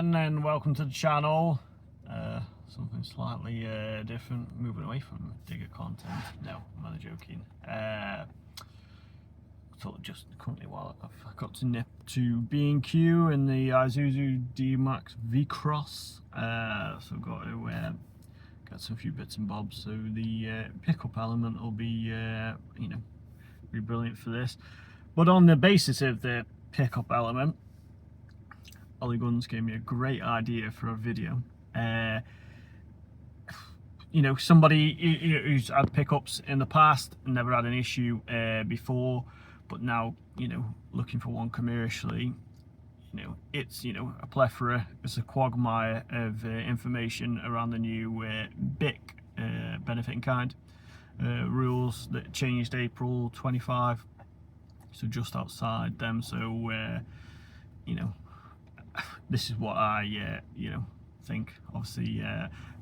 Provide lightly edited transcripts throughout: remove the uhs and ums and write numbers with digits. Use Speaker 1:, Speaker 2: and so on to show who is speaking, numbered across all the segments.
Speaker 1: again and welcome to the channel. Something slightly different, moving away from digger content. No, I'm only joking. I thought just currently while I've got to nip to B&Q in the Isuzu D-Max V-Cross, so I've got to get some few bits and bobs, so the pickup element will be be brilliant for this. But on the basis of the pickup element, Ollie Guns gave me a great idea for a video. Somebody who's had pickups in the past and never had an issue before, but now looking for one commercially. It's a plethora, it's a quagmire of information around the new BIC benefit in kind rules that changed April 25, so just outside them. So this is what I think. Obviously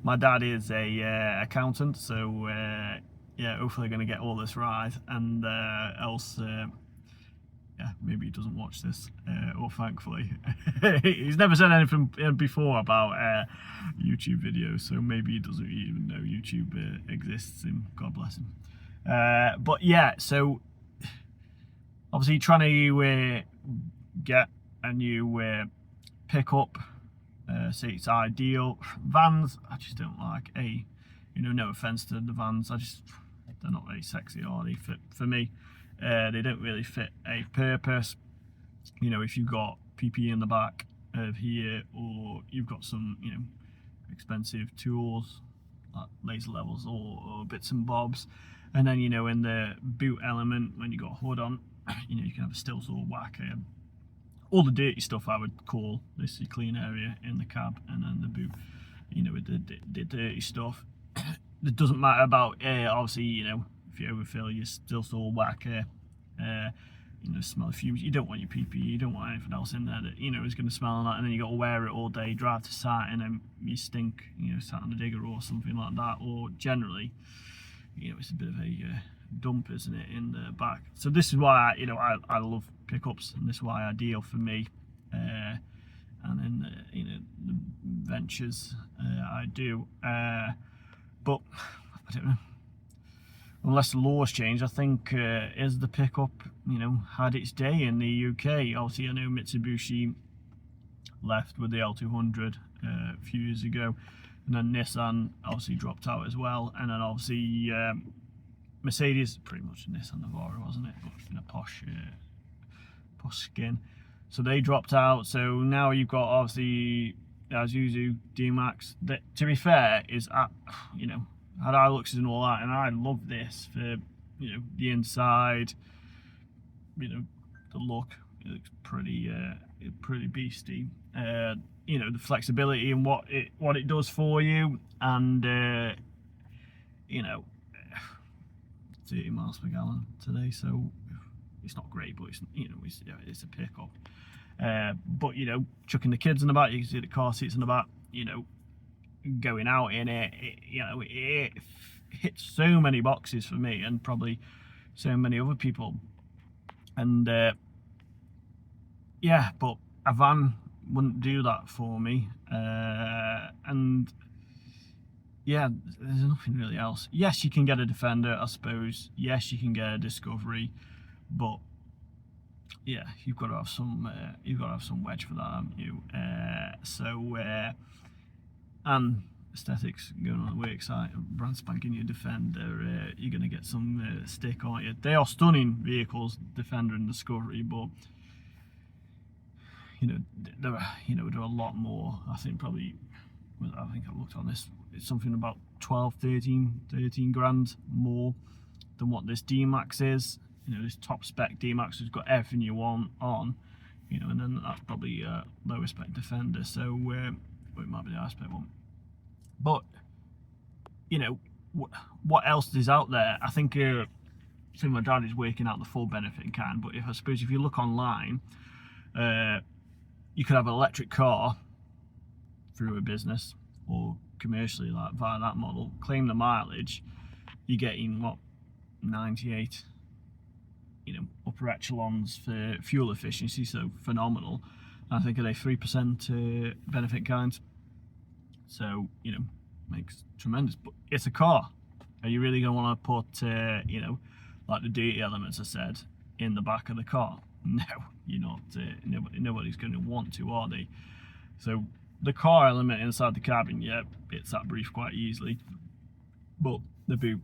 Speaker 1: my dad is a accountant, so yeah, hopefully going to get all this right, and else maybe he doesn't watch this, or thankfully he's never said anything before about YouTube videos, so maybe he doesn't even know YouTube exists, and God bless him. But yeah, so obviously trying to get a new pickup, say it's ideal. Vans I just don't like. No offense to the vans, they're not very sexy, are they? For me, they don't really fit a purpose. If you've got PP in the back of here, or you've got some expensive tools like laser levels or bits and bobs, and then in the boot element, when you got a hood on, you can have a still saw whack, all the dirty stuff I would call this the clean area in the cab, and then the boot, with the dirty stuff. It doesn't matter about obviously, if you overfill your still saw whack, smell of fumes. You don't want your PP, you don't want anything else in there that is going to smell on that, and then you got to wear it all day, drive to site, and then you stink, sat on the digger or something like that. Or generally, it's a bit of a dump, isn't it, in the back. So this is why I love pickups, and this is why ideal for me, and in the ventures I do, but I don't know, unless the laws change. I think as the pickup had its day in the UK. Obviously I know Mitsubishi left with the L200 a few years ago, and then Nissan obviously dropped out as well, and then obviously Mercedes, pretty much a Nissan Navara, wasn't it, but in a posh skin, so they dropped out. So now you've got obviously Isuzu D-Max, that, to be fair, is at had eye looks and all that, and I love this for the inside, the look. It looks pretty beastie. The flexibility and what it does for you, and 30 miles per gallon today, so it's not great, but it's a pickup. But chucking the kids in the back, you can see the car seats in the back, going out in it, it hits so many boxes for me, and probably so many other people. And yeah, but a van wouldn't do that for me. And yeah, there's nothing really else. Yes, you can get a Defender, I suppose. Yes, you can get a Discovery, but yeah, you've got to have some wedge for that, haven't you? And aesthetics, going on the work site, brand spanking new Defender, you're going to get some stick, aren't you? They are stunning vehicles, Defender and Discovery, but there are a lot more. I think I looked on this, it's something about 12, 13 grand more than what this D-Max is. This top spec D-Max has got everything you want on, and then that's probably a lower spec Defender, so it might be the high spec one. But what else is out there? I think my dad is working out the full benefit in kind, but if you look online, you could have an electric car through a business or commercially, like via that model, claim the mileage, you're getting what, 98, upper echelons for fuel efficiency, so phenomenal. I think are they 3% benefit kind. So, you know, makes tremendous. But it's a car. Are you really going to want to put, you know, like the dirty elements I said, in the back of the car? No, you're not. Nobody's going to want to, are they? So the car element inside the cabin, yeah, it's that brief quite easily. But the boot,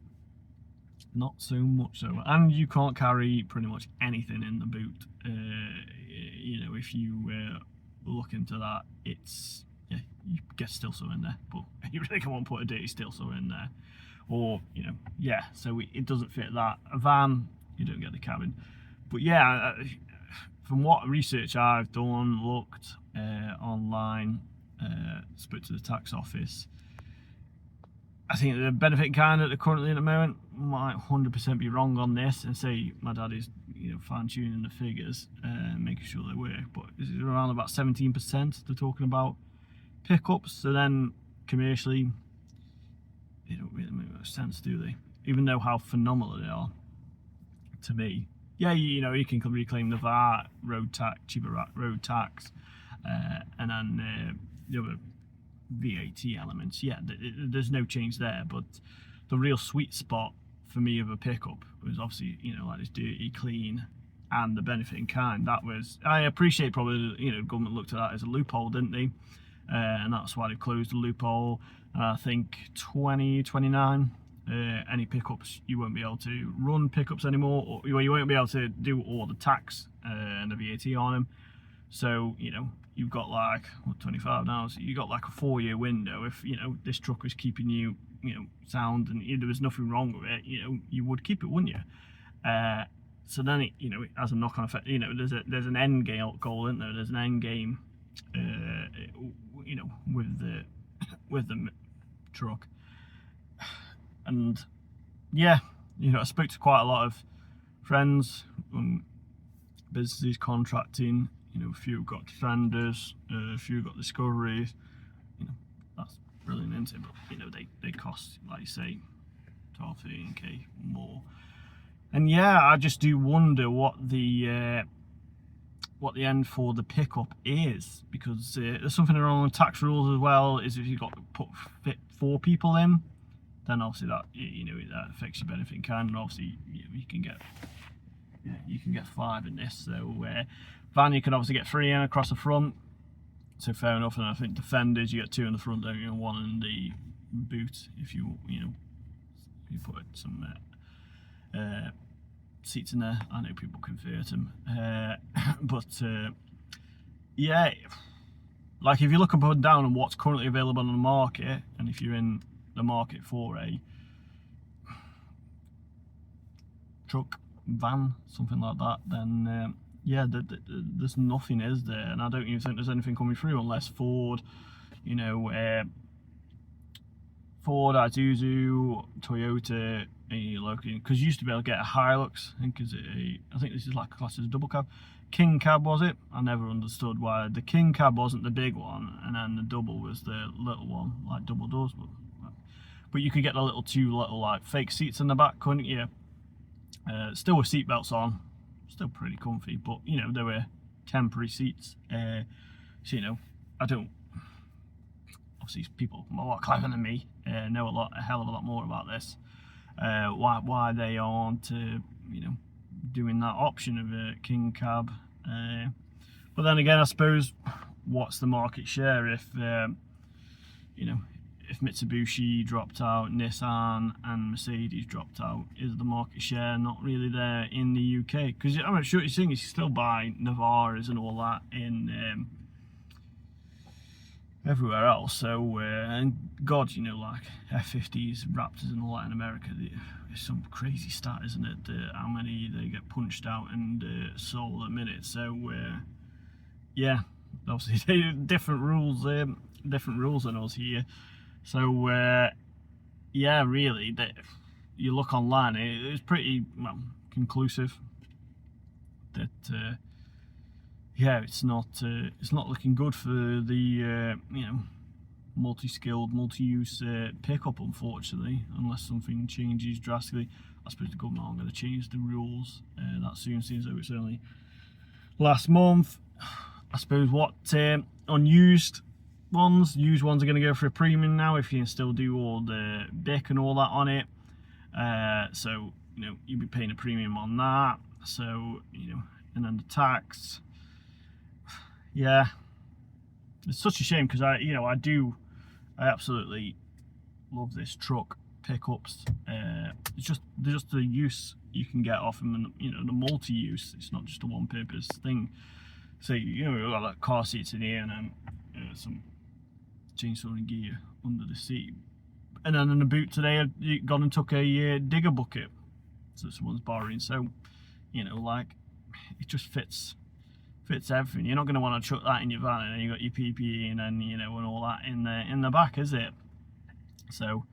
Speaker 1: not so much so. And you can't carry pretty much anything in the boot. You know, if you look into that, it's, yeah, you get still so in there, but you really can't put a dirty still so in there. Or, you know, yeah, so it doesn't fit that. A van, you don't get the cabin. But yeah, from what research I've done, looked online, spoke to the tax office, I think the benefit kind that they're currently at the moment might 100% be wrong on this, and say my dad is, you know, fine tuning the figures, making sure they work, but this is around about 17% they're talking about pickups. So then commercially, they don't really make much sense, do they? Even though how phenomenal they are to me. Yeah, you know, you can reclaim the VAT, road tax, cheaper road tax, and then the other VAT elements. Yeah, there's no change there, but the real sweet spot for me of a pickup was obviously, you know, like this dirty, clean, and the benefit in kind. That was, I appreciate probably, you know, government looked at that as a loophole, didn't they? And that's why they closed the loophole. I think 2029, any pickups, you won't be able to run pickups anymore, or you won't be able to do all the tax and the VAT on them. So, you know, you've got like, what, 25 now, so you got like a 4-year window. If, you know, this truck was keeping you, you know, sound and there was nothing wrong with it, you know, you would keep it, wouldn't you? So then it, you know, it has a knock-on effect. You know, there's an end goal, isn't there? There's an end game, you know, with the truck. And yeah, you know, I spoke to quite a lot of friends, businesses, contracting. You know, a few got Defenders, a few got Discoveries. You know, that's brilliant, isn't it? But you know, they cost, like you say, 12, 13k more. And yeah, I just do wonder what the end for the pickup is, because there's something around the tax rules as well. Is if you've got to fit 4 people in, then obviously that, you know, that affects your benefit in kind, and obviously, you know, you can get 5 in this. So van, you can obviously get 3 in across the front, so fair enough. And I think Defenders, you get 2 in the front, don't you, and 1 in the boot if you know, you put some seats in there. I know people convert them, but yeah, like if you look up and down on what's currently available on the market, and if you're in the market for a truck, van, something like that, then yeah, there's nothing, is there? And I don't even think there's anything coming through unless Ford, you know, Ford, Isuzu, Toyota, because you used to be able to get a Hilux. I think this is like classed as a double cab. King cab, was it? I never understood why the King cab wasn't the big one, and then the double was the little one, like double doors. But you could get the 2 little like fake seats in the back, couldn't you? Still with seat belts on, still pretty comfy, but you know, they were temporary seats. So you know, I don't. Obviously, people a lot cleverer than me know a hell of a lot more about this. Why they aren't, you know, doing that option of a King cab. But then again, I suppose, what's the market share if, you know, if Mitsubishi dropped out, Nissan and Mercedes dropped out? Is the market share not really there in the UK? Because I'm sure you're seeing, you still buy Navaras and all that in everywhere else. So and God, you know, like F50s, Raptors and all that in America, it's some crazy stat, isn't it, how many they get punched out and sold a minute. So yeah, obviously different rules than us here. So yeah, really, you look online, it's pretty, well, conclusive that yeah, it's not looking good for the you know, multi-skilled, multi-use pickup, unfortunately, unless something changes drastically. I suppose the government aren't going to change the rules that soon, seems like it's only last month. I suppose what on used ones are going to go for a premium now if you can still do all the BIC and all that on it. So you know, you'd be paying a premium on that. So you know, and then the tax. Yeah, it's such a shame because I absolutely love this truck. Pickups. It's just the use you can get off them, and you know, the multi-use. It's not just a one-purpose thing. So you know, we've got like car seats in here, and then some chainsaw and gear under the seat. And then in the boot today, I gone and took a digger bucket that someone's borrowing. So you know, like, it just fits everything. You're not going to want to chuck that in your van, and then you got your PPE and then, you know, and all that in the back, is it? So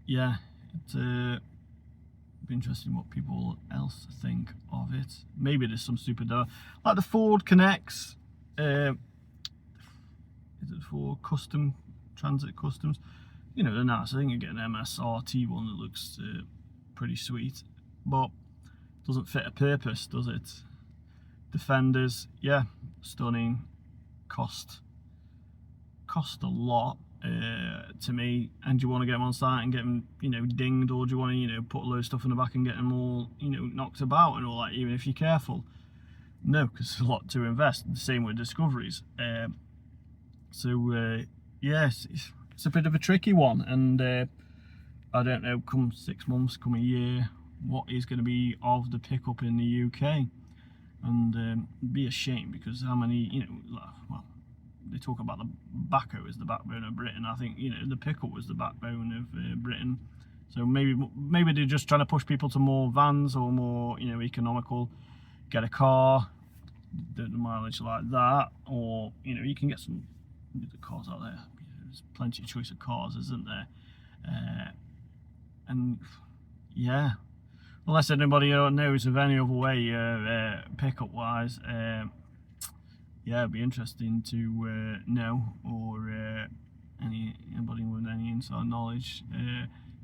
Speaker 1: yeah, it's be interesting what people else think of it. Maybe there's some stupid like the Ford Connects. Is it for custom transit customs? You know, they're nice. I think you get an MSRT one that looks pretty sweet, but doesn't fit a purpose, does it? Defenders, yeah, stunning. Cost a lot to me. And do you want to get them on site and get them, you know, dinged, or do you want to, you know, put a load of stuff in the back and get them all, you know, knocked about and all that, even if you're careful? No, because it's a lot to invest. The same with Discoveries. Yes, it's a bit of a tricky one, and I don't know, come 6 months, come a year, what is going to be of the pickup in the UK. And it'd be a shame, because how many, you know, well, they talk about the backhoe as the backbone of Britain. I think, you know, the pickup was the backbone of Britain. So maybe they're just trying to push people to more vans or more, you know, economical. Get a car, do the mileage like that, or, you know, you can get some cars out there. There's plenty of choice of cars, isn't there? And yeah, unless anybody knows of any other way pickup wise, yeah, it'd be interesting to know, or anybody with any inside knowledge,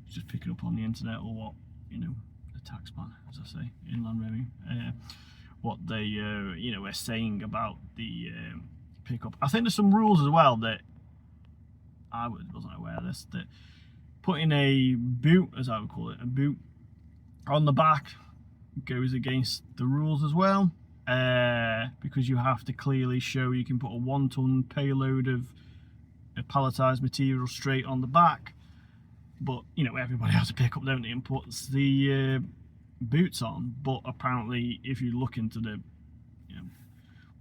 Speaker 1: just pick it up on the internet, or what, you know, the tax man, as I say, Inland Revenue, what they you know, are saying about the pickup. I think there's some rules as well that I wasn't aware of this, that putting a boot, as I would call it, a boot on the back goes against the rules as well, because you have to clearly show you can put a 1 ton payload of palletized material straight on the back. But you know, everybody has a pickup, don't they, and puts the boots on. But apparently, if you look into the, you know,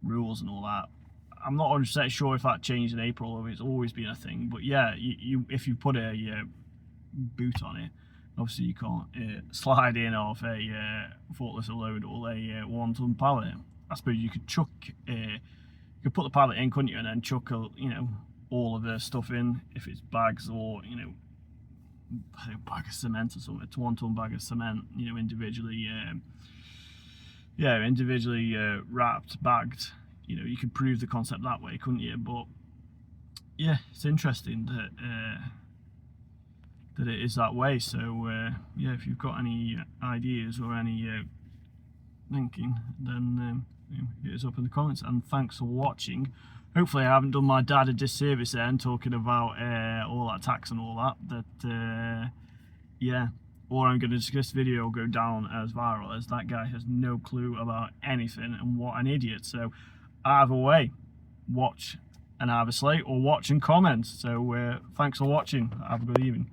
Speaker 1: rules and all that, I'm not 100% sure if that changed in April or if it's always been a thing. But yeah, if you put a boot on it, obviously you can't slide in off a forklift load or a 1 ton pallet. I suppose you could chuck, you could put the pallet in, couldn't you, and then chuck you know, all of the stuff in, if it's bags, or, you know, a bag of cement or something. It's a 1 ton bag of cement, you know, individually, individually wrapped, bagged. You know, you could prove the concept that way, couldn't you? But yeah, it's interesting that it is that way. So yeah, if you've got any ideas or any thinking, then you know, hit us up in the comments. And thanks for watching. Hopefully I haven't done my dad a disservice there and talking about all that tax and all that. Yeah, or I'm going to this video will go down as viral as that guy has no clue about anything, and what an idiot. So either way, watch and either slate or watch and comment. So thanks for watching. Have a good evening.